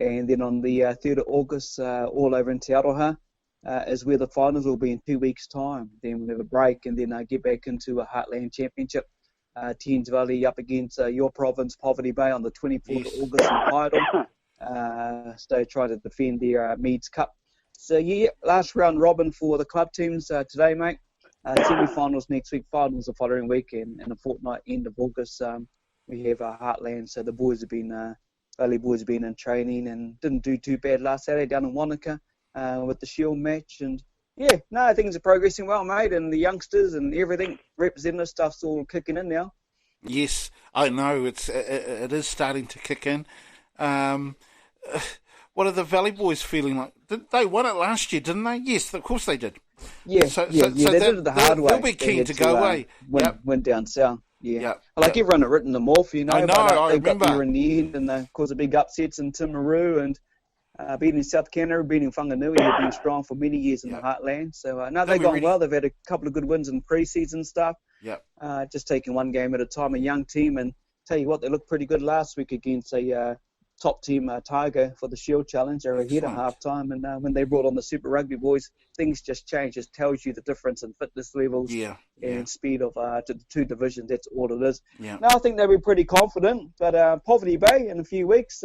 And then on the 3rd of August, all over in Te Aroha, is where the finals will be in 2 weeks' time. Then we'll have a break and then get back into a Heartland Championship. Teens Valley up against your province, Poverty Bay, on the 24th of August in Haidon. So try to defend their Meads Cup. So, yeah, last round robin for the club teams today, mate. Semi-finals next week, finals the following week, and a fortnight end of August. We have Heartland, so the boys have been... Valley boys have been in training and didn't do too bad last Saturday down in Wanaka with the Shield match. And yeah, no, things are progressing well, mate. And the youngsters and everything, representative stuff's all kicking in now. Yes, I know it is starting to kick in. What are the Valley boys feeling like? They won it last year, didn't they? Yes, of course they did. Yeah, so they did it the hard way. They'll be keen to go away. Went down south. Yeah, yep. Everyone had written them off, you know. I know, but, I they remember. got there in the end and caused a big upsets in Timaru and beating South Canterbury, beating Whanganui, who've been strong for many years in the Heartland. So, they've gone well. They've had a couple of good wins in pre-season stuff. Yep. Just taking one game at a time, a young team. And tell you what, they looked pretty good last week against a top team, Tiger, for the Shield Challenge. They were ahead at half-time. And when they brought on the Super Rugby boys, things just changed. It tells you the difference in fitness levels and speed of to the two divisions. That's all it is. Yeah. Now, I think they'll be pretty confident. But Poverty Bay, in a few weeks,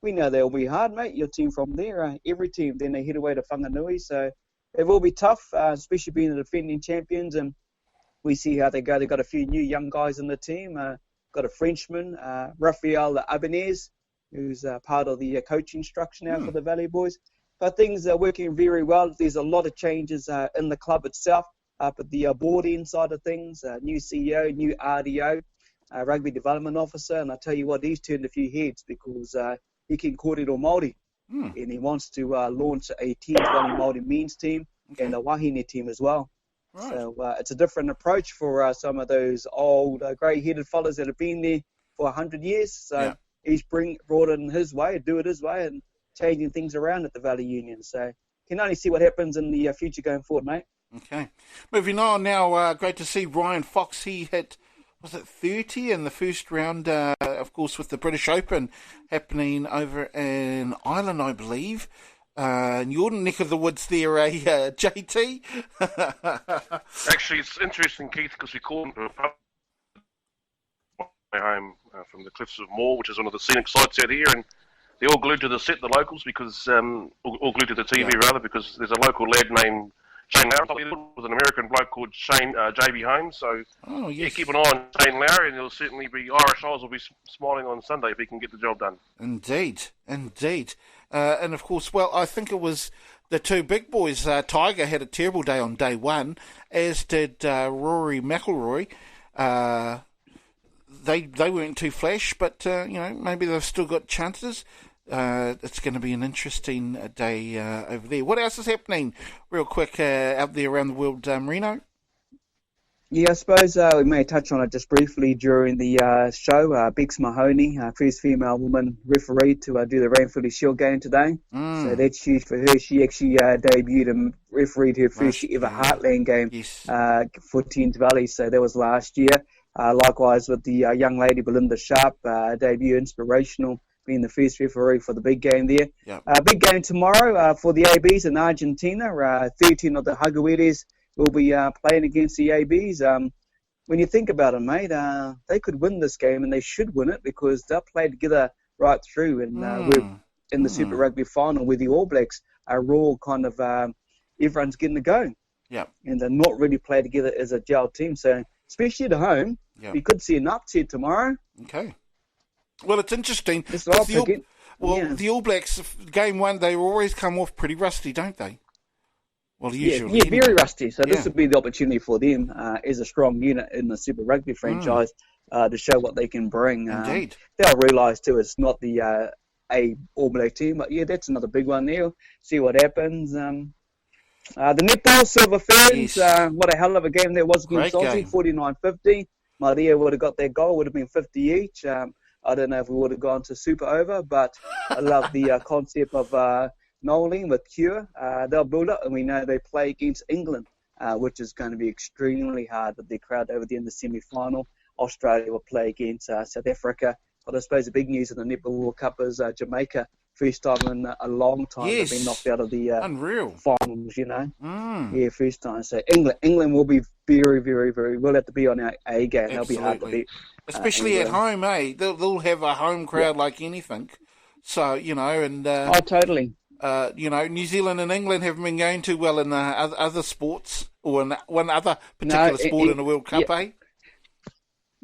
we know they'll be hard, mate. Your team from there, every team, then they head away to Whanganui. So it will be tough, especially being the defending champions. And we see how they go. They've got a few new young guys in the team. Got a Frenchman, Rafael Abanez, who's part of the coaching structure now for the Valley boys. But things are working very well. There's a lot of changes in the club itself, up at the board end side of things, new CEO, new RDO, Rugby Development Officer. And I tell you what, he's turned a few heads because he can kōrero Māori. And he wants to launch a Teens Valley Māori men's team and a Wahine team as well. Right. So it's a different approach for some of those old grey-headed fellas that have been there for 100 years. So he's brought it in his way, do it his way, and changing things around at the Valley Union. So can only see what happens in the future going forward, mate. Okay. Moving on now, great to see Ryan Fox. He hit, was it 30 in the first round, of course, with the British Open happening over in Ireland, I believe. In your neck of the woods there, JT? Actually, it's interesting, Keith, because we called him home from the cliffs of Moore, which is one of the scenic sites out here, and they're all glued to the set, the locals, because all glued to the TV rather, because there's a local lad named Shane Lowry with an American bloke called Shane JB Holmes. So keep an eye on Shane Lowry, and he'll certainly be Irish Eyes will be smiling on Sunday if he can get the job done. Indeed. And of course, well, I think it was the two big boys. Tiger had a terrible day on day one, as did Rory McIlroy. They weren't too flash, but maybe they've still got chances. It's going to be an interesting day over there. What else is happening, real quick, out there around the world, Reno? Yeah, I suppose we may touch on it just briefly during the show. Bex Mahoney, first female woman referee to do the Rainford Shield game today. So that's huge for her. She actually debuted and refereed her first ever Heartland game for Teens Valley. So that was last year. Likewise with the young lady Belinda Sharp, debut inspirational, being the first referee for the big game there. Big game tomorrow for the ABs in Argentina. 13 of the Hagueres will be playing against the ABs. When you think about it, mate, they could win this game, and they should win it because they'll play together right through. And we're in the Super Rugby final with the All Blacks are all kind of everyone's getting a go. And they're not really played together as a gel team. So especially at home, we could see an upset tomorrow. Okay. Well, it's interesting. The All Blacks, game one, they always come off pretty rusty, don't they? Well, usually. Yeah, very rusty. So this would be the opportunity for them as a strong unit in the Super Rugby franchise to show what they can bring. Indeed. They'll realise, too, it's not the All Black team, but that's another big one there. See what happens. The netball, Silver Ferns, what a hell of a game there was against Aussie, 49-50. Maria would have got their goal, would have been 50 each. I don't know if we would have gone to super over, but I love the concept of Nolan with Cure. They'll build up, and we know they play against England, which is going to be extremely hard with their crowd over there in the semi-final. Australia will play against South Africa. But I suppose the big news in the Netball World Cup is Jamaica First time in a long time Yes. they've been knocked out of the Unreal. finals, you know. Yeah, first time. So England will be very, very, very. We'll have to be on our A game. They'll be hard to beat. Especially at England. home, eh? They'll have a home crowd like anything. So, you know, and... Oh, totally. You know, New Zealand and England haven't been going too well in other sports, or in one other particular sport in the World Cup, eh?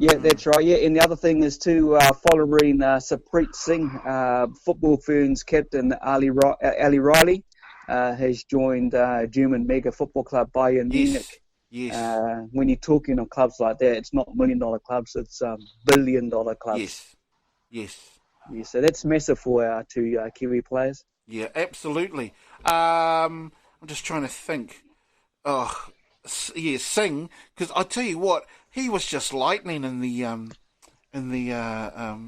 Yeah, that's right. Yeah, and the other thing is too, following Sapreet Singh, football ferns captain Ali Riley, has joined German mega football club Bayern Munich. Yes. When you're talking of clubs like that, it's not $1 million clubs; it's $1 billion clubs. Yes. Yeah, so that's massive for our two Kiwi players. Yeah, absolutely. I'm just trying to think. Oh, yeah, Singh, because I tell you what, he was just lightning in the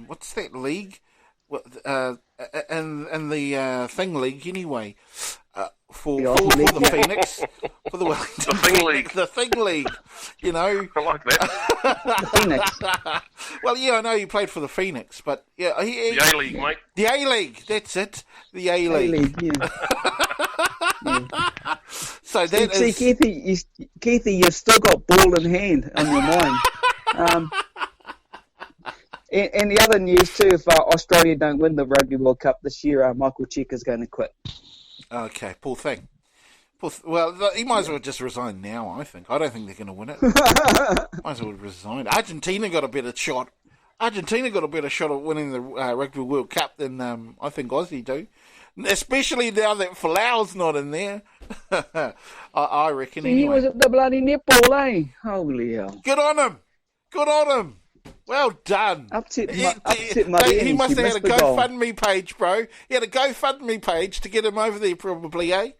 what's that league? In the Thing League anyway. For the Phoenix, for the Wellington Thing League. The Thing League, you know. I like that. The Phoenix. Well, yeah, I know he played for the Phoenix, but yeah, The A-League, mate. The A-League, that's it. The A-League. A-League, yeah. So that see, Keithy, you've still got ball in hand on your mind. And the other news too, if Australia don't win the Rugby World Cup this year, Michael Cheika's going to quit. Okay, poor thing. Well, he might as well just resign now, I think. I don't think they're going to win it. Might as well resign. Argentina got a better shot. Argentina got a better shot at winning the Rugby World Cup than I think Aussie do. Especially now that Folau's not in there. I reckon anyway. He was at the bloody netball, eh? Holy hell. Good on him. Good on him. Well done. Upset He must have had a GoFundMe page, bro. He had a GoFundMe page to get him over there, probably, eh?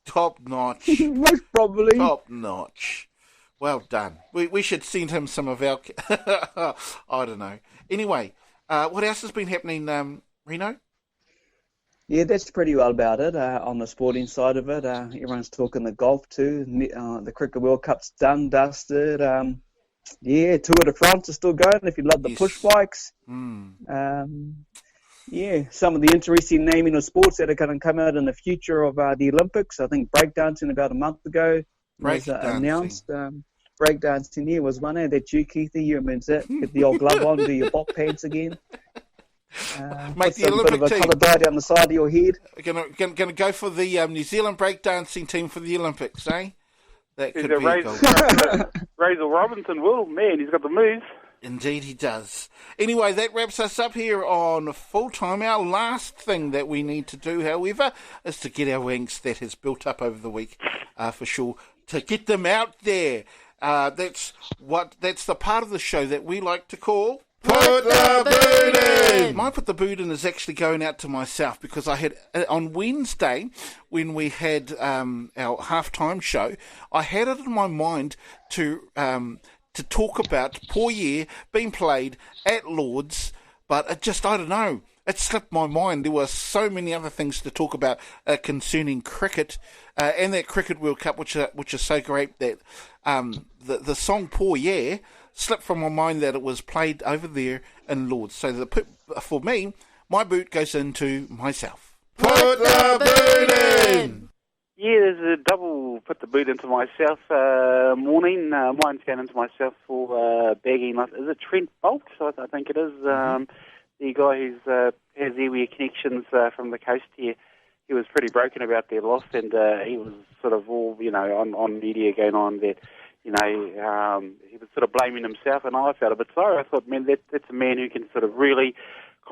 Top notch. Most probably. Top notch. Well done. We should send him some of our... I don't know. Anyway, what else has been happening, Rino? Yeah, that's pretty well about it. On the sporting side of it, everyone's talking the golf too. The Cricket World Cup's done, dusted. Yeah, Tour de France is still going if you love the push bikes. Yeah, some of the interesting naming of sports that are going to come out in the future of the Olympics. I think breakdancing about a month ago was announced. Breakdancing here was one. That you, Keithy, you means that. Get the old glove on, do your bop pants again. Make the Olympic bit of a team. colour dye down the side of your head. Gonna go for the New Zealand breakdancing team for the Olympics, eh? That could be a goal. Razor Robinson will, man, he's got the moves. Indeed he does. Anyway, that wraps us up here on Full-Time. Our last thing that we need to do, however, is to get our angst that has built up over the week, for sure, to get them out there. That's the part of the show that we like to call... Put the Boot In! My Put the Boot In is actually going out to myself because I had, on Wednesday, when we had our halftime show, I had it in my mind to talk about Poirier being played at Lord's, but it just, I don't know, it slipped my mind. There were so many other things to talk about concerning cricket and that Cricket World Cup, which is so great that the song Poirier slipped from my mind that it was played over there in Lord's. So for me, my boot goes into myself. Put the boot in! Yeah, there's a double put the boot into myself morning. Mine's going into myself for bagging. Is it Trent Bolt? I think it is. The guy who has airway connections from the coast here. He was pretty broken about their loss, and he was sort of all, on media going on that, he was sort of blaming himself, and I felt a bit sorry. I thought, man, that's a man who can sort of really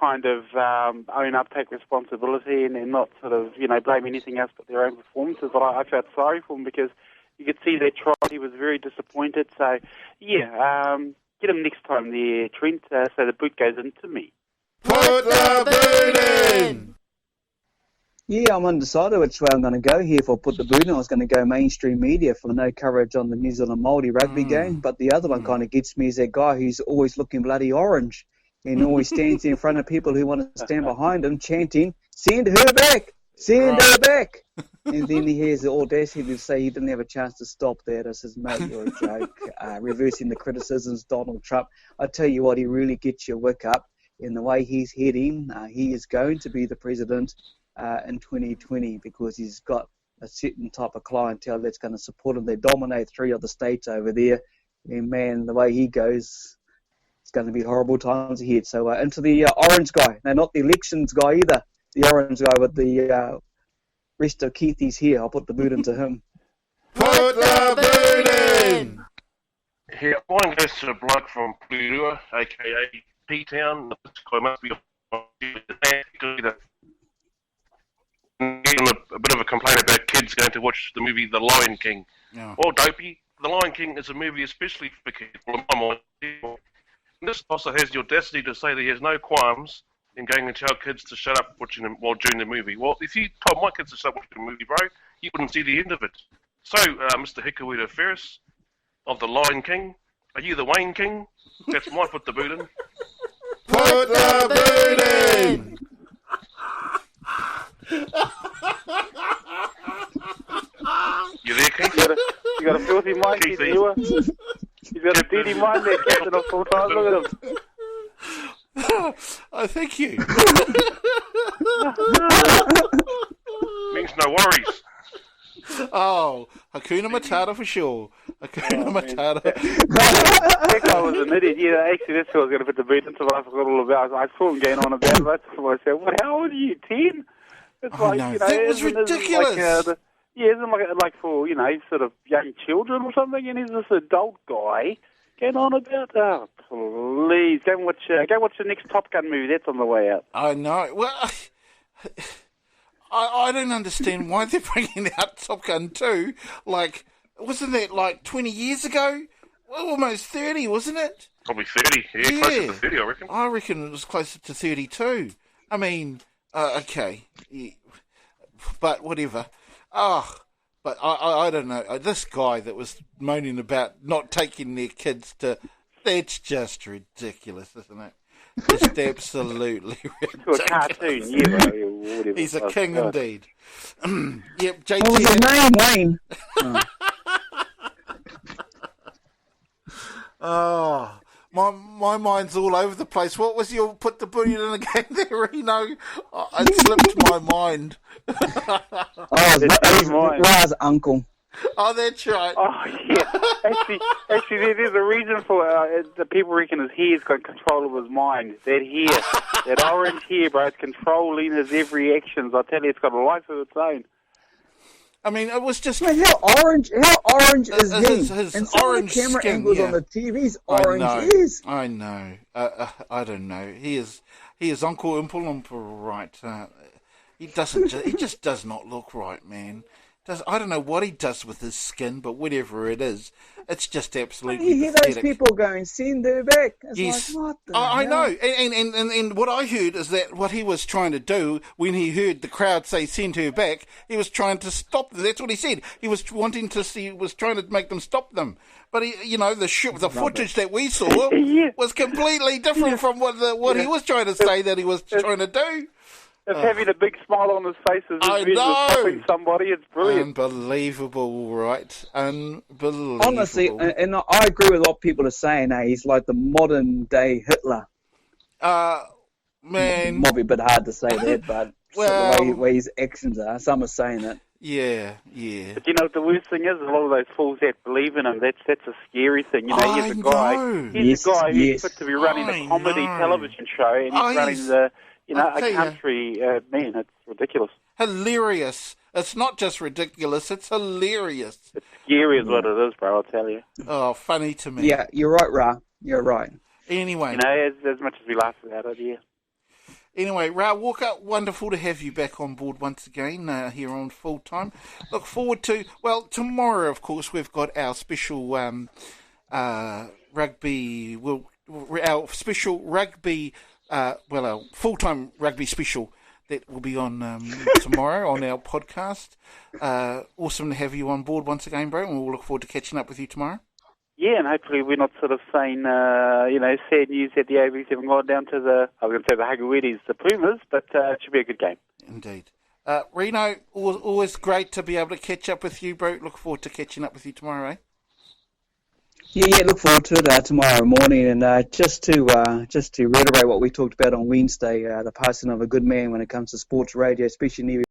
kind of own up, take responsibility, and not sort of, blame anything else but their own performances. But I felt sorry for him because you could see that try. He was very disappointed. So, yeah, get him next time there, Trent, so the boot goes into me. Put the boot in! Yeah, I'm undecided which way I'm going to go here for Put the Boot In. I was going to go mainstream media for no coverage on the New Zealand Maori rugby game, but the other one kind of gets me is that guy who's always looking bloody orange and always stands in front of people who want to stand behind him chanting, "Send her back! Send her back!" And then he has the audacity to say he didn't have a chance to stop that. I says, mate, you're a joke. Reversing the criticisms, Donald Trump. I tell you what, he really gets your wick up. in the way he's heading, he is going to be the president in 2020 because he's got a certain type of clientele that's going to support him. They dominate 3 other states over there. And man, the way he goes, it's going to be horrible times ahead. So into the orange guy. No, not the elections guy either. The orange guy with the rest of Keithy's hair. I'll put the boot into him. Put the boot in! Yeah, mine goes to a bloke from Rotorua, a.k.a. P-Town. This guy must be a bit of a complaint about kids going to watch the movie The Lion King. Yeah. Well, Dopey, The Lion King is a movie especially for kids. Well, in my mind, and this also has the audacity to say that he has no qualms in going and tell kids to shut up watching them while during the movie. Well, if you told my kids to shut up watching the movie, bro, you wouldn't see the end of it. So, Mr. Hikawita Ferris of The Lion King, are you the Wayne King? That's my put the boot in. Put the boot in! You there, Keith? You got a filthy mind, Keith Niwa. He's got a dirty mind there, Captain of Full-Time. Look at him. Oh, thank you. Means no worries. Oh, Hakuna Matata for sure. Hakuna Matata. That guy was an idiot. Yeah, actually, that's who I was going to put the beat into, but I forgot all about it. I saw him going on about it. I thought to myself, what, how old are you, 10? It's Oh, no, that was ridiculous. Isn't like for, sort of young children or something, and he's this adult guy going on about, oh, please, go watch the next Top Gun movie. That's on the way out. I know. Well, I don't understand why they're bringing out Top Gun 2. Like, wasn't that like 20 years ago? Well, almost 30, wasn't it? Probably 30. Yeah, closer to 30, I reckon. I reckon it was closer to 32. I mean, okay. Yeah. But whatever. Oh, but I don't know. This guy that was moaning about not taking their kids to... That's just ridiculous, isn't it? Just absolutely ridiculous. To a cartoon, yeah. Whatever. He's a king indeed. Yep, JT. What was his name, Wayne? Oh, my mind's all over the place. What was your put the boot in again there, Reno? Oh, it slipped my mind. It's Ra's uncle. Oh, that's right. Oh, yeah. Actually, there's a reason for the people reckon his hair's got control of his mind. That hair, that orange hair, bro, it's controlling his every actions. I tell you, it's got a life of its own. I mean, it was just... Mate, how orange is he? His and some orange of the camera skin, angles yeah. on the TV's orange is. I know. I don't know. He is Uncle Oompa Loompa, right? He just does not look right, man. I don't know what he does with his skin, but whatever it is, it's just absolutely You hear pathetic. those people going, send her back. It's Yes, like, what the I hell? know, and what I heard is that what he was trying to do when he heard the crowd say "send her back," he was trying to stop them. That's what he said. He was trying to make them stop them. But the footage that we saw was completely different from what he was trying to say that he was trying to do. Just having a big smile on his face as I he's know. stopping somebody. It's brilliant. Unbelievable, right? Unbelievable. Honestly, and I agree with what people are saying. He's like the modern day Hitler. Man. Might be a bit hard to say that, but Well, the way his actions are, some are saying it. Yeah. But you know what the worst thing is? A lot of those fools that believe in him, that's a scary thing. You know, he's a guy who's fit to be running a comedy television show, and he's running a country. Man, it's ridiculous. Hilarious. It's not just ridiculous, it's hilarious. It's scary is what it is, bro, I'll tell you. Oh, funny to me. Yeah, you're right, Ra. You're right. Anyway. You know, as much as we laugh about it, yeah. Anyway, Ra Walker, wonderful to have you back on board once again here on Full-Time. Look forward to, tomorrow, of course, we've got our special rugby, our special rugby, our Full-Time rugby special that will be on tomorrow on our podcast. Awesome to have you on board once again, bro, and we'll look forward to catching up with you tomorrow. Yeah, and hopefully we're not sort of saying, sad news that the ABs haven't gone down to the Hagawedis, the Pumas, but it should be a good game. Indeed. Reno, always great to be able to catch up with you, bro. Look forward to catching up with you tomorrow, eh? Yeah, look forward to it tomorrow morning. And just to reiterate what we talked about on Wednesday, the passing of a good man when it comes to sports radio, especially